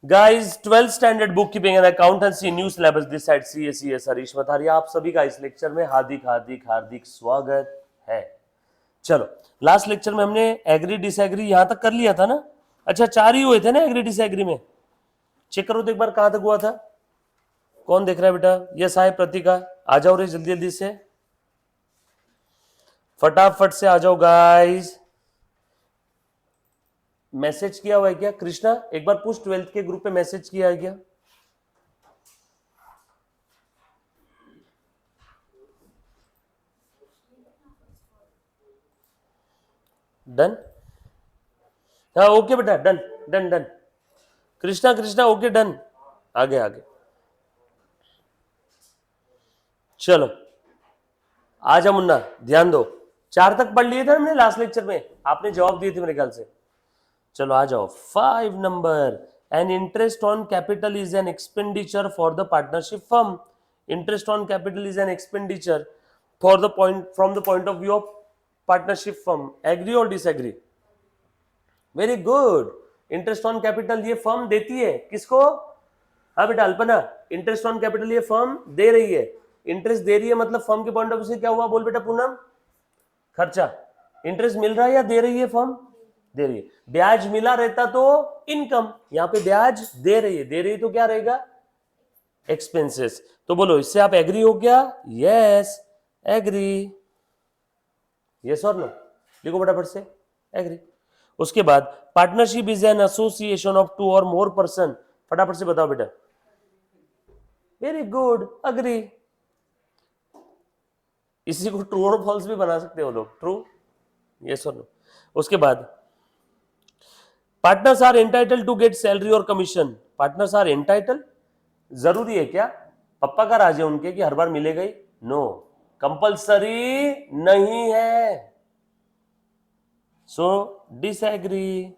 Guys 12th standard book keeping and accountancy new syllabus this side CS Harish Matharia आप सभी का इस लेक्चर में हार्दिक हार्दिक हार्दिक स्वागत है। चलो लास्ट लेक्चर में हमने एग्री डिसएग्री यहां तक कर लिया था ना। अच्छा 4 ही हुए थे ना एग्री डिसएग्री में। चेक करो तो एक बार कहां तक हुआ था। कौन देख रहा है बेटा? यस हाय प्रतीका आ जाओ रे जल्दी जल्दी से फटाफट से आ जाओ गाइस। मैसेज किया हुआ है क्या कृष्णा? एक बार पूछ 12th के ग्रुप पे मैसेज किया है क्या? डन। हाँ ओके बेटा done done done. Krishna Krishna okay done. आगे आगे चलो आ जा मुन्ना ध्यान दो। 4 तक पढ़ लिए थे हमने लास्ट लेक्चर में, आपने जवाब दिए थे मेरे ख्याल से। चलो आ जाओ 5 number. An interest on capital is an expenditure for the partnership firm. Interest on capital is an expenditure for the point from the point of view of partnership firm. Agree और disagree? Very good. Interest on capital ये firm देती है किसको? हाँ बेटा Alpana, interest on capital ये firm दे रही है। इंटरेस्ट दे रही है मतलब फर्म के पॉइंट ऑफ व्यू से क्या हुआ? बोल बेटा पूनम। खर्चा। इंटरेस्ट मिल रहा है या दे रही है? फर्म दे रही है। ब्याज मिला रहता तो इनकम, यहां पे ब्याज दे रही है, दे रही है तो क्या रहेगा? एक्सपेंसेस। तो बोलो इससे आप एग्री हो क्या? Yes agree. Yes or no? लिखो फटाफट से एग्री। उसके बाद partnership is an association of 2 or more person. फटाफट से बताओ बेटा। Very good agree. इसी को ट्रू और फॉल्स भी बना सकते हो लोग। True yes or no. उसके बाद partners are entitled to get salary और कमीशन। पार्टनर्स आर एंटाइटल जरूरी है क्या? पप्पा का राज है उनके कि हर बार मिलेगा ही? नो कंपल्सरी नहीं है। सो डिसएग्री।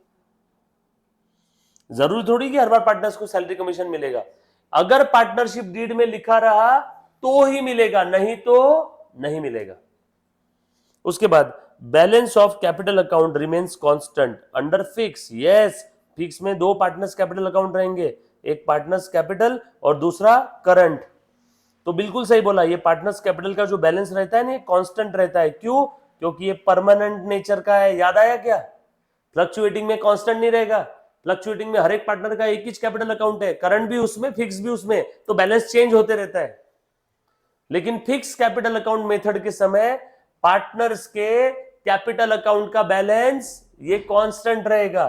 जरूरी थोड़ी कि हर बार पार्टनर्स को सैलरी कमीशन मिलेगा। अगर पार्टनरशिप डीड में लिखा रहा तो ही मिलेगा, नहीं तो नहीं मिलेगा। उसके बाद balance of capital account remains constant under fix. Yes fix में 2 पार्टनर्स कैपिटल अकाउंट रहेंगे, एक पार्टनर्स कैपिटल और दूसरा करंट। तो बिल्कुल सही बोला, ये पार्टनर्स कैपिटल का जो बैलेंस रहता है ना कांस्टेंट रहता है। क्यों? क्योंकि ये परमानेंट नेचर का है। याद आया क्या? फ्लक्चुएटिंग में कांस्टेंट नहीं रहेगा। फ्लक्चुएटिंग में हर एक पार्टनर का एक ही कैपिटल अकाउंट है, करंट भी उसमें फिक्स भी उसमें, तो बैलेंस चेंज होते रहता है। लेकिन फिक्स कैपिटल अकाउंट मेथड के समय पार्टनर्स के कैपिटल अकाउंट का बैलेंस ये कांस्टेंट रहेगा,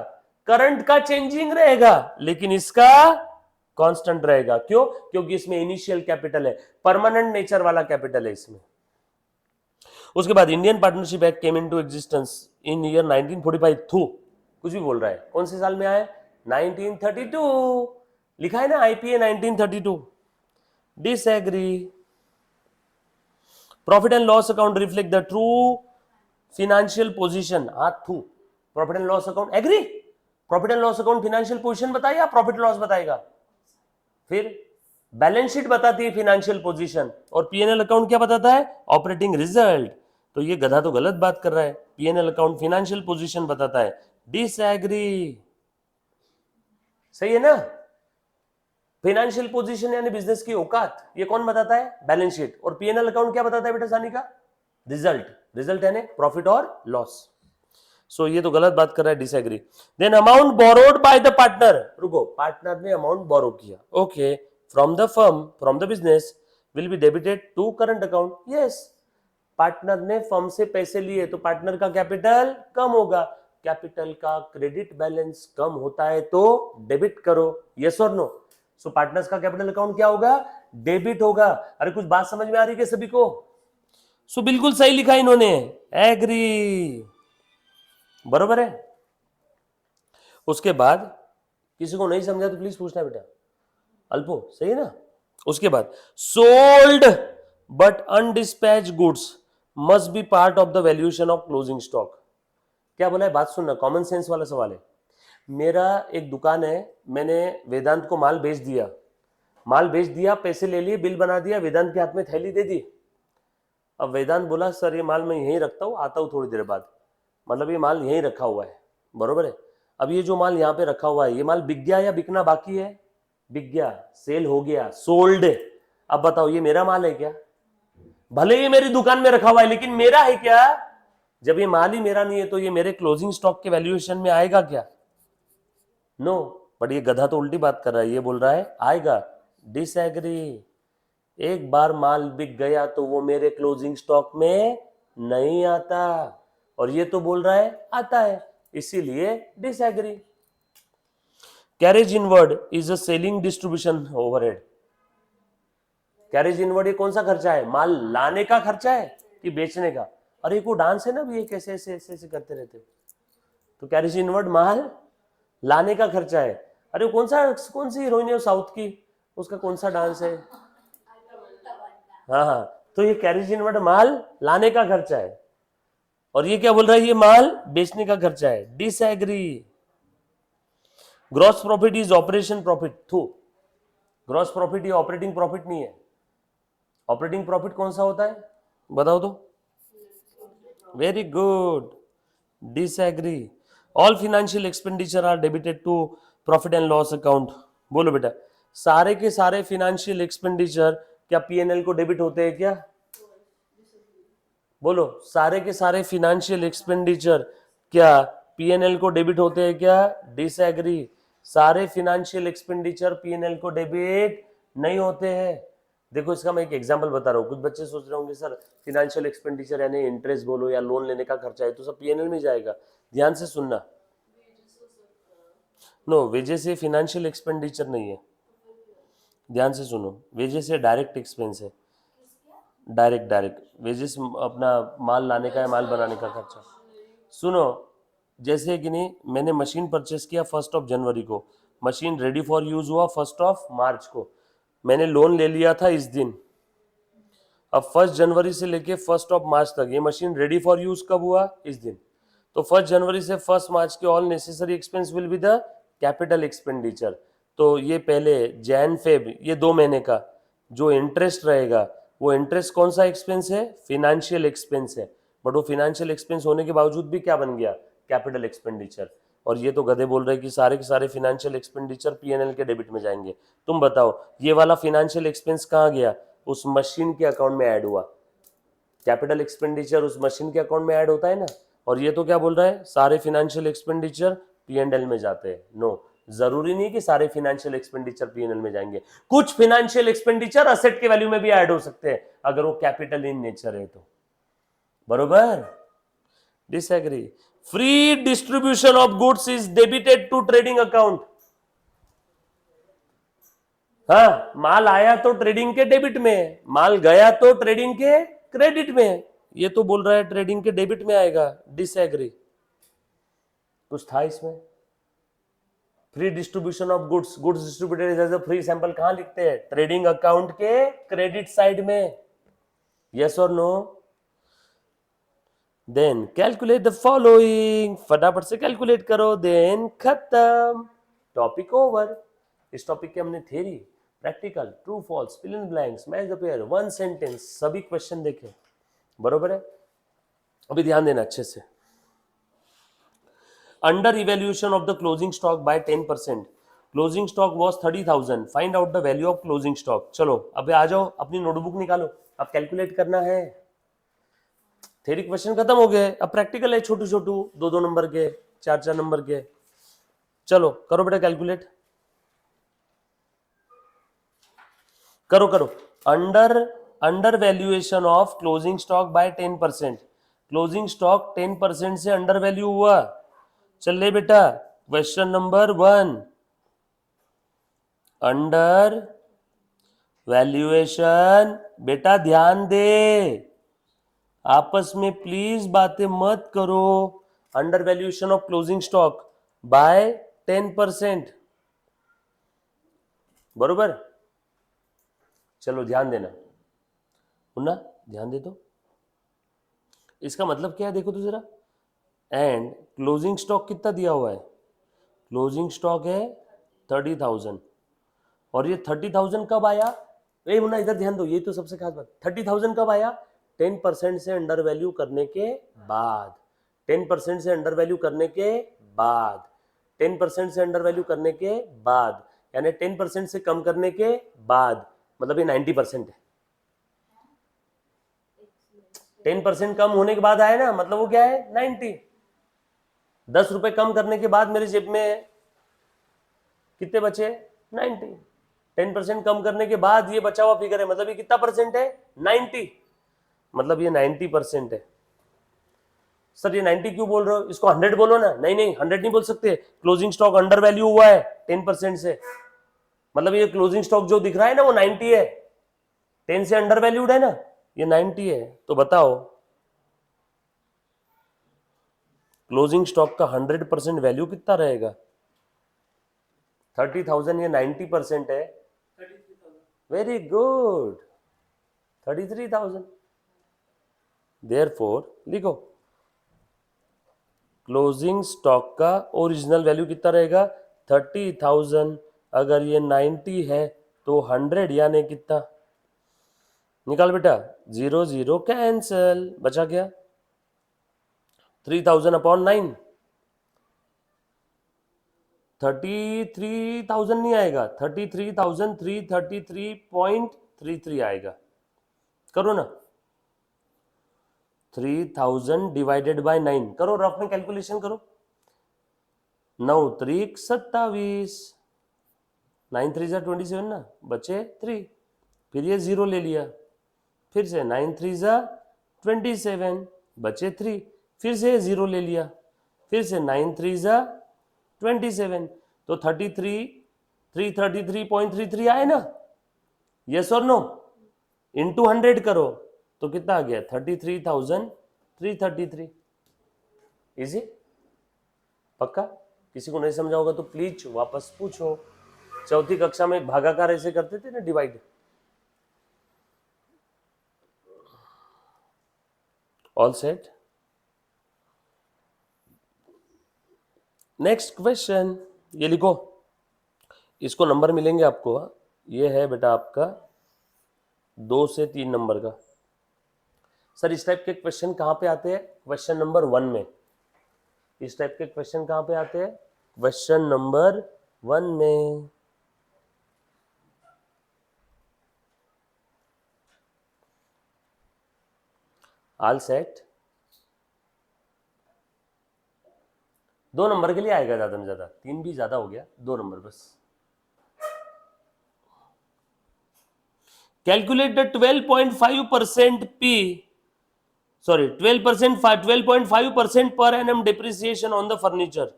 करंट का चेंजिंग रहेगा लेकिन इसका कांस्टेंट रहेगा। क्यों? क्योंकि इसमें इनिशियल कैपिटल है, परमानेंट नेचर वाला कैपिटल है इसमें। उसके बाद Indian partnership act came into existence in year 1945। थू कुछ भी बोल रहा है, कौन से साल में आया? 1932 लिखा है ना IPA 1932। Disagree. Profit and loss account reflect the true financial position. Through profit and loss account agree. Profit and loss account financial position बताएगा, प्रॉफिट लॉस बताएगा। फिर बैलेंस शीट बताती है फिनेंशियल पोजीशन और पीएनएल अकाउंट क्या बताता है? Operating result. तो ये गधा तो गलत बात कर रहा है, पीएनएल अकाउंट फिनेंशियल पोजीशन बताता है। डिसएग्री। सही है ना? फाइनेंशियल पोजीशन यानी बिजनेस की औकात, ये कौन बताता है? Balance sheet. और पीएनएल अकाउंट क्या बताता है बेटा सानी का? रिजल्ट। रिजल्ट है ना प्रॉफिट और लॉस। सो ये तो गलत बात कर रहा है, disagree. Then amount borrowed by the partner. रुको, पार्टनर ने अमाउंट बोरो किया, okay, from the firm from the business will be debited to current account. Yes partner ने फर्म से पैसे लिए तो पार्टनर का कैपिटल कम होगा, कैपिटल का क्रेडिट बैलेंस कम होता है तो डेबिट करो। Yes or no? So partners का कैपिटल अकाउंट क्या होगा? डेबिट होगा। अरे कुछ बात समझ में आ रही है सभी को? सो बिल्कुल सही लिखा इन्होंने, एग्री, बरोबर है। उसके बाद किसी को नहीं समझा तो प्लीज पूछना बेटा। अल्पो सही है ना? उसके बाद sold but undispatch goods must be part of the valuation of closing stock. क्या बोला है? बात सुनना, कॉमन सेंस वाला सवाल है। मेरा एक दुकान है, मैंने वेदांत को माल बेच दिया, पैसे ले लिए, बिल बना दिया, वेदांत के हाथ में थैली दे दी। अब वेदांत बोला सर ये माल मैं यहीं रखता हूं, आता हूं थोड़ी देर बाद, मतलब ये माल यहीं रखा हुआ है, बरोबर है। अब ये जो माल यहाँ पे रखा हुआ है, ये माल बिक गया या बिकना बाकी है? बिक गया, सेल हो गया, सोल्ड। अब बताओ ये मेरा माल है क्या? भले ये मेरी दुकान में रखा हुआ है लेकिन मेरा है क्या? जब ये माल ही मेरा नहीं है तो ये मेरे क्लोजिंग स्टॉक के वैल्यूएशन में आएगा क्या? नो। बट ये गधा तो उल्टी बात कर रहा है, ये बोल रहा है आएगा। डिसएग्री। एक बार माल बिक गया तो वो मेरे क्लोजिंग स्टॉक में नहीं आता, और ये तो बोल रहा है आता है, इसीलिए disagree. Carriage inward is a selling distribution overhead. Carriage inward ये कौन सा खर्चा है? माल लाने का खर्चा है कि बेचने का? अरे को डांस है ना, ये कैसे ऐसे ऐसे ऐसे करते रहते हो। तो कैरेज इनवर्ड माल लाने का खर्चा है। अरे कौन सी हीरोइन है साउथ की, उसका कौन सा डांस है? हाँ हाँ, तो ये कैरेज इनवर्ड माल लाने का खर्चा है, और ये क्या बोल रहा है? ये माल बेचने का खर्चा है। Disagree. Gross profit is operation profit. थू, ग्रॉस प्रॉफिट ये ऑपरेटिंग प्रॉफिट नहीं है। ऑपरेटिंग प्रॉफिट कौन सा होता है बताओ तो? Very good. Disagree. All financial expenditure are debited to profit and loss account. बोलो बेटा, सारे के सारे फिनेंशियल एक्सपेंडिचर क्या पीएनएल को डेबिट होते हैं क्या? बोलो, सारे के सारे फिनेंशियल एक्सपेंडिचर क्या पीएनएल को डेबिट होते हैं क्या? डिसएग्री। सारे फिनेंशियल एक्सपेंडिचर पीएनएल को डेबिट नहीं होते हैं। देखो इसका मैं एक एग्जांपल बता रहा हूँ। कुछ बच्चे सोच रहे होंगे सर फिनेंशियल एक्सपेंडिचर यानी इंटरेस्ट बोलो या लोन लेने का खर्चा है तो सब पीएनएल में जाएगा। ध्यान से सुनना, नो, वेजेस से फिनेंशियल एक्सपेंडिचर नहीं है। ध्यान से सुनो, वेजेस से डायरेक्ट एक्सपेंस है। डायरेक्ट वेजेस अपना माल लाने का है, माल बनाने का खर्चा। सुनो, जैसे कि नहीं, मैंने मशीन परचेस किया 1 जनवरी को, मशीन रेडी फॉर यूज हुआ 1 मार्च को, मैंने लोन ले लिया था इस दिन। अब 1 जनवरी से लेके 1 मार्च तक ये मशीन रेडी फॉर यूज कब हुआ? इस दिन। तो 1 जनवरी से 1 मार्च के all necessary expense will be the capital expenditure. तो ये पहले जैन फेब ये 2 महीने का जो इंटरेस्ट रहेगा, वो इंटरेस्ट कौन सा एक्सपेंस है? फिनेंशियल एक्सपेंस है। बट वो फिनेंशियल एक्सपेंस होने के बावजूद भी क्या बन गया? Capital expenditure. और ये तो गधे बोल रहे हैं कि सारे के सारे फिनेंशियल एक्सपेंडिचर पीएनएल के डेबिट में जाएंगे। तुम बताओ ये वाला फिनेंशियल एक्सपेंस कहाँ गया? उस मशीन के अकाउंट में ऐड हुआ। कैपिटल एक्सपेंडिचर उस मशीन के अकाउंट में ऐड होता है ना। और ये तो क्या बोल रहा है? सारे फिनेंशियल एक्सपेंडिचर पीएनएल में जाते हैं। नो, जरूरी नहीं कि सारे फिनेंशियल एक्सपेंडिचर पीएनएल में जाएंगे। कुछ फिनेंशियल एक्सपेंडिचर असेट के वैल्यू में भी ऐड हो सकते हैं अगर वो कैपिटल इन नेचर है तो। बरोबर? Disagree. Free distribution of goods is debited to trading account. हाँ, माल आया तो ट्रेडिंग के डेबिट में, माल गया तो ट्रेडिंग के क्रेडिट में। ये तो बोल रहा है ट्रेडिंग के डेबिट में आएगा। डिसएग्री। कुछ था इसमें? Free distribution of goods, goods distributed as a free sample कहां लिखते हैं? ट्रेडिंग अकाउंट के क्रेडिट साइड में। Yes or no? Then calculate the following. फटाफट से कैलकुलेट करो, देन खत्म, टॉपिक ओवर। इस टॉपिक के हमने theory, practical, true false, fill in blanks, match the pair, one sentence, सभी क्वेश्चन देखे। बरोबर है? अभी ध्यान देना अच्छे से। Under evaluation of the closing stock by 10%। Closing stock was 30,000। Find out the value of closing stock. चलो अभी आ जाओ, अपनी नोटबुक निकालो, अब कैलकुलेट करना है। थ्योरी क्वेश्चन खत्म हो गए, अब प्रैक्टिकल है, छोटू छोटू, 2-2 नंबर के, 4-4 नंबर के। चलो करो बेटा कैलकुलेट, करो करो। Under valuation of closing stock by 10%। Closing stock 10% से अंडर वैल्यू हुआ। चल ले बेटा, क्वेश्चन नंबर 1, अंडर वैल्यूएशन। बेटा ध्यान दे, आपस में प्लीज बातें मत करो। Under valuation of closing stock by 10%। बरोबर? चलो ध्यान देना, मुन्ना ध्यान दे। तो इसका मतलब क्या है देखो तो जरा। एंड क्लोजिंग स्टॉक कितना दिया हुआ है? क्लोजिंग स्टॉक है 30,000। और ये 30,000 कब आया? ए मुन्ना इधर ध्यान दो, ये तो सबसे खास बात। 30,000 कब आया? 10% से अंडर वैल्यू करने के बाद। 10% से अंडर वैल्यू करने के बाद 10% से अंडर वैल्यू करने के बाद, यानी 10% से कम करने के बाद, मतलब ये 90% है। 10% कम होने के बाद आया ना, मतलब वो क्या है 90। 10 रुपए कम करने के बाद मेरे जेब में कितने बचे 90। 10% कम करने के बाद ये बचा हुआ फिगर है, मतलब ये कितना परसेंट है 90, मतलब ये 90% है। सर ये 90 क्यों बोल रहे हो, इसको 100 बोलो ना। नहीं नहीं 100 नहीं बोल सकते, क्लोजिंग स्टॉक अंडर वैल्यू हुआ है 10% से, मतलब ये क्लोजिंग स्टॉक जो दिख रहा है ना वो 90 है, 10 से अंडर वैल्यूड है ना, ये 90 है। तो बताओ क्लोजिंग स्टॉक का 100% वैल्यू कितना रहेगा? 30,000, ये 90% है, वेरी गुड 33,000। देयरफॉर लिखो क्लोजिंग स्टॉक का ओरिजिनल वैल्यू कितना रहेगा 30,000, अगर ये 90 है तो 100 यानी कितना, निकाल बेटा, 0 0 कैंसल, बचा क्या 3000 अपॉन 9, 33,000 नहीं आएगा, 33,333.33 आएगा। करो ना, 3000 डिवाइडेड बाय 9 करो, रफ में कैलकुलेशन करो। 9 3 27, 9 3 27 ना, बचे 3, फिर ये 0 ले लिया, फिर से 9 3 27, बचे 3, फिर से 0 ले लिया, फिर से 9 3 27, तो 333.33 आए ना, यस और नो, इंटू 100 करो तो कितना आ गया 33,333। इजी, पक्का? किसी को नहीं समझा होगा तो प्लीज वापस पूछो। चौथी कक्षा में भागाकार ऐसे करते थे ना, divide. All set. Next question, ये लिखो, इसको नंबर मिलेंगे आपको। ये है बेटा आपका 2 से 3 नंबर का। सर इस टाइप के क्वेश्चन कहां पे आते हैं? क्वेश्चन नंबर 1 में। इस टाइप के क्वेश्चन कहां पे आते हैं? क्वेश्चन नंबर 1 में। All set. 2 नंबर के लिए आएगा ज्यादा में ज्यादा, 3 भी ज्यादा हो गया, 2 नंबर बस। Calculate the 12.5% P, sorry 12.5% per annum depreciation on the furniture.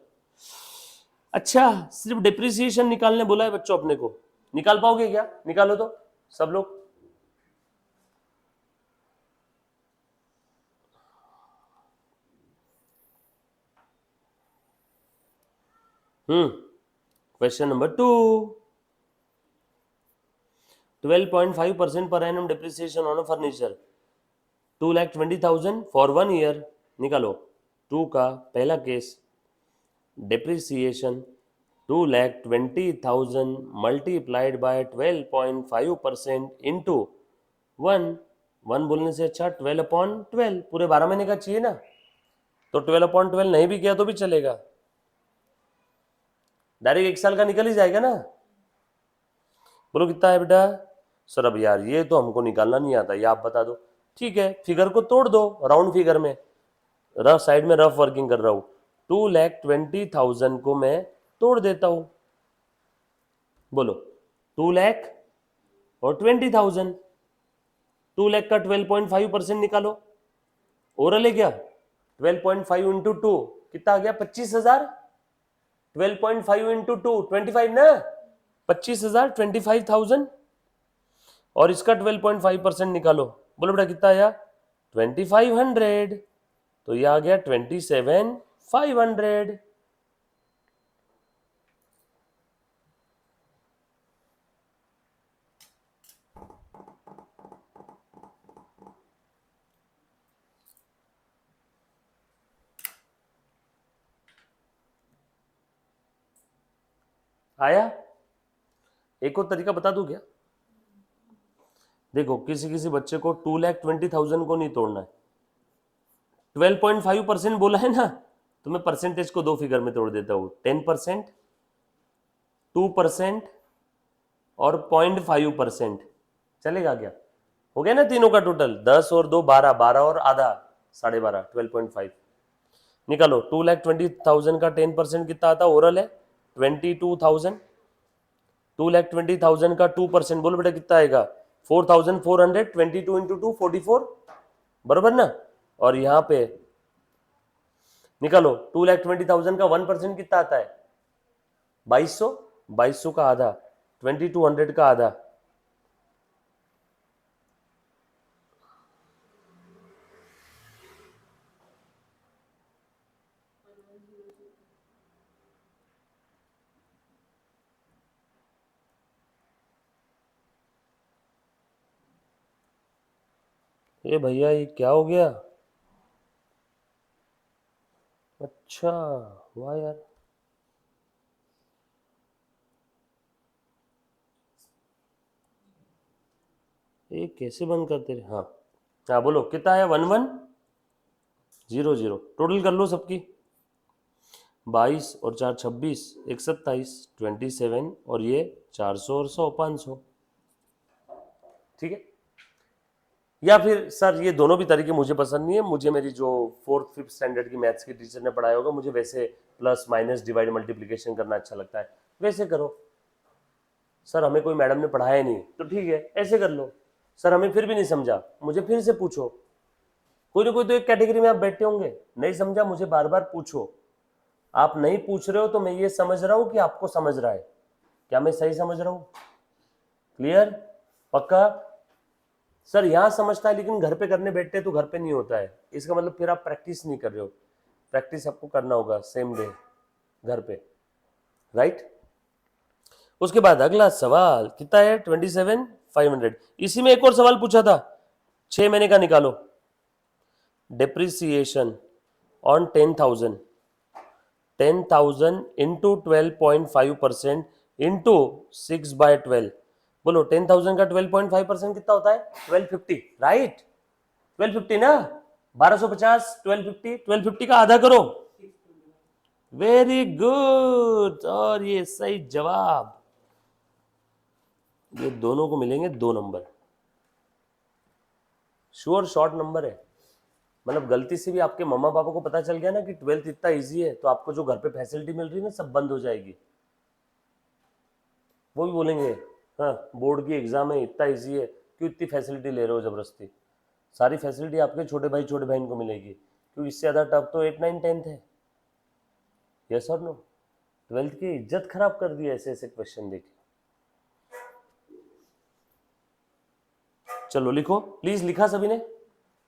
अच्छा, सिर्फ डिप्रिसिएशन निकालने बोला है बच्चों अपने को, निकाल पाओगे क्या? निकालो तो सब लोग। Question number 2, 12.5% per annum depreciation on a furniture, 2,20,000 for 1 year. निकालो 2 का पहला case, depreciation 2,20,000 multiplied by 12.5% into 1 बोलने से अच्छा 12/12, पूरे 12 महीने का चाहिए ना, तो 12/12 नहीं भी किया तो भी चलेगा, डायरेक्ट 1 साल का निकल ही जाएगा ना। बोलो कितना है बेटा? सर अब यार ये तो हमको निकालना नहीं आता, ये आप बता दो। ठीक है, फिगर को तोड़ दो, राउंड फिगर में, रफ साइड में रफ वर्किंग कर रहा हूं, 2,20,000 को मैं तोड़ देता हूं। बोलो 2 लाख और 20,000, 2 लाख का 12.5% निकालो, ओरल है क्या? 12.5 इंटू 2 कितना आ गया? 25,000। 12.5 इंटू 2 25 ना, 25,000, 25,000, और इसका 12.5% निकालो। बोलो बेटा कितना आया? 2,500, तो ये आ गया 27,500। आया? एक और तरीका बता दूं क्या? देखो किसी किसी बच्चे को 2,20,000 को नहीं तोड़ना है, 12.5% बोला है ना, तो मैं परसेंटेज को 2 फिगर में तोड़ देता हूं, 10%, 2% और 0.5%। चलेगा क्या? हो गया ना तीनों का टोटल, 10 और 2 12, 12 और आधा 12.5, 12.5 निकालो। 2,20,000 का 10% कितना आता? ओरल है 22,000। 2,20,000 का 2% बोलो बेटा कितना आएगा? 4,400, 22 इंटू 2 44, बरोबर ना। और यहां पे निकालो 2,20,000 का 1% कितना आता है? 2200। 2200 का आधा 2200 का आधा, ये भैया ये क्या हो गया? अच्छा, वाह यार, ये कैसे बंद करते रहे? हाँ हाँ बोलो कितना है? 1100। टोटल कर लो सबकी, 22 और 4 26, 1 27, 27 और ये 400 और 100 500। ठीक है। या फिर सर ये दोनों भी तरीके मुझे पसंद नहीं है, मुझे मेरी जो 4th 5th स्टैंडर्ड की मैथ्स की टीचर ने पढ़ाया होगा मुझे वैसे प्लस माइनस डिवाइड मल्टीप्लिकेशन करना अच्छा लगता है, वैसे करो। सर हमें कोई मैडम ने पढ़ाया नहीं, तो ठीक है ऐसे कर लो। सर हमें फिर भी नहीं समझा, मुझे फिर से पूछो। कोई ना कोई तो एक कैटेगरी में आप बैठे होंगे, नहीं समझा मुझे बार बार पूछो। आप नहीं पूछ रहे हो तो मैं ये समझ रहा हूं कि आपको समझ रहा है। क्या मैं सही समझ रहा हूं? क्लियर? पक्का? सर यहां समझता है लेकिन घर पे करने बैठते तो घर पे नहीं होता है, इसका मतलब फिर आप प्रैक्टिस नहीं कर रहे हो। प्रैक्टिस आपको करना होगा सेम डे घर पे, राइट। उसके बाद अगला सवाल कितना है? 27,500। इसी में एक और सवाल पूछा था, 6 महीने का निकालो। Depreciation on 10,000, 10,000 into 12.5% into 6/12। बोलो 10,000 का 12.5% कितना होता है? 1250, राइट। 1250 ना, 1250, 1250, 1250 का आधा करो। वेरी गुड, और ये सही जवाब। ये दोनों को मिलेंगे 2 नंबर, श्योर शॉर्ट नंबर है। मतलब गलती से भी आपके मम्मा पापा को पता चल गया ना कि 12th इतना इजी है, तो आपको जो घर पे फैसिलिटी मिल रही है ना सब बंद हो जाएगी। वो भी बोलेंगे हाँ बोर्ड की एग्जाम है, इतना इजी है, क्यों इतनी फैसिलिटी ले रहे हो जबरदस्ती? सारी फैसिलिटी आपके छोटे भाई छोटे बहन को मिलेगी, क्योंकि इससे ज़्यादा टफ तो 8 9 10th है। Yes or no? 12th की इज्जत खराब कर दी ऐसे ऐसे क्वेश्चन देके। चलो लिखो प्लीज, लिखा सभी ने?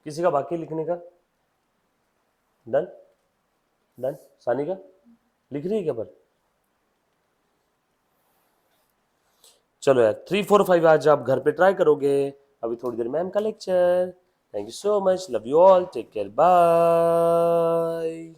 किसी का बाकी लिखने का? Done done. सानिका लिख रही है क्या? पर चलो यार 3 4 5 आज आप घर पे ट्राई करोगे। अभी थोड़ी देर मैम का lecture. Thank you so much, love you all, take care, bye.